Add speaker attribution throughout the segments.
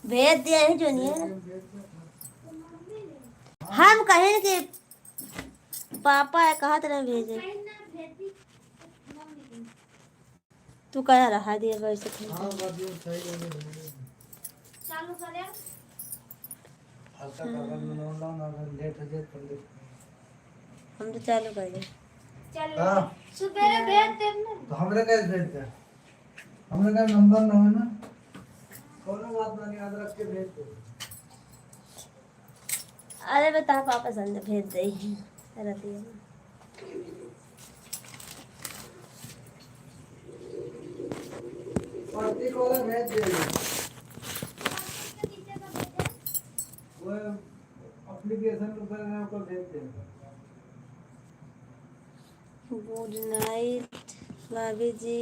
Speaker 1: भेज दिया है जो नहीं है। हम कहें कि पापा है कहा तरह भेजे। तू कह रहा दिए वैसे चालू करे हम तो चालू कर दे सुबह भेज दे तो हमरे कैसे भेज दे हमरे का नंबर ना है ना कोनो बात नहीं याद रख के भेज दे। अरे बता पापा संग भेज दे रहती है प्रतीक वाला भेज दे वो एप्लीकेशन ऊपर में आपको भेज दे। गुड नाइट भाभी जी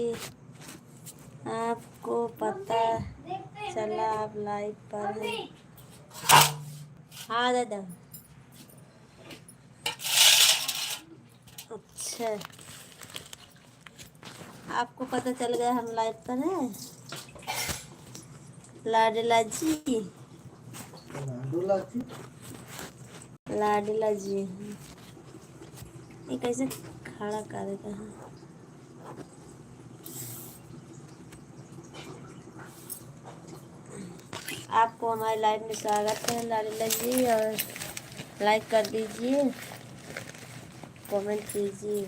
Speaker 1: आपको पता चला आप लाइव पर हैं। हाँ दादा अच्छा आपको पता चल गया हम लाइव पर हैं। लाडला जी लाडला जी ये कैसे खड़ा करेगा। आपको हमारे लाइव में स्वागत है लाडला जी और लाइक कर दीजिए कमेंट कीजिए।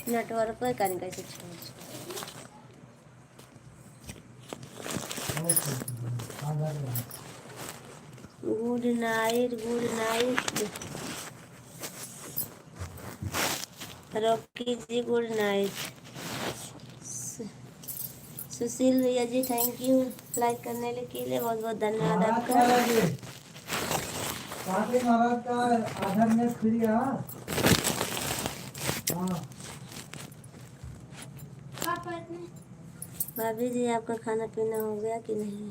Speaker 1: नेटवर्क पर करने कैसे छोड़ गुड नाइट रॉकी जी गुड नाइट। सुशील भैया जी थैंक यू लाइक करने के लिए बहुत बहुत धन्यवाद आपका। महाराज का आधा मिनट फ्री है। भाभी जी आपका खाना पीना हो गया कि नहीं।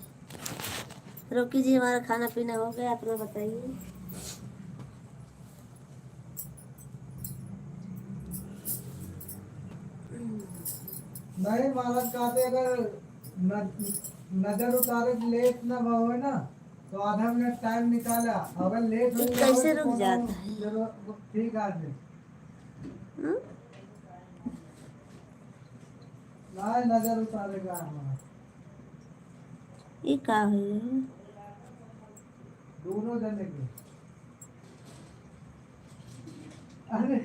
Speaker 1: रोकी जी हमारा खाना पीना हो गया आप लोग बताइए। नहीं महाराज कहते अगर नजर उतारे लेट ना हो ना तो आधा मिनट टाइम निकाला अगर लेट हो कैसे रुक जाता है ठीक आदमी नहीं नजर उतारेगा ये का है दोनों जने के अरे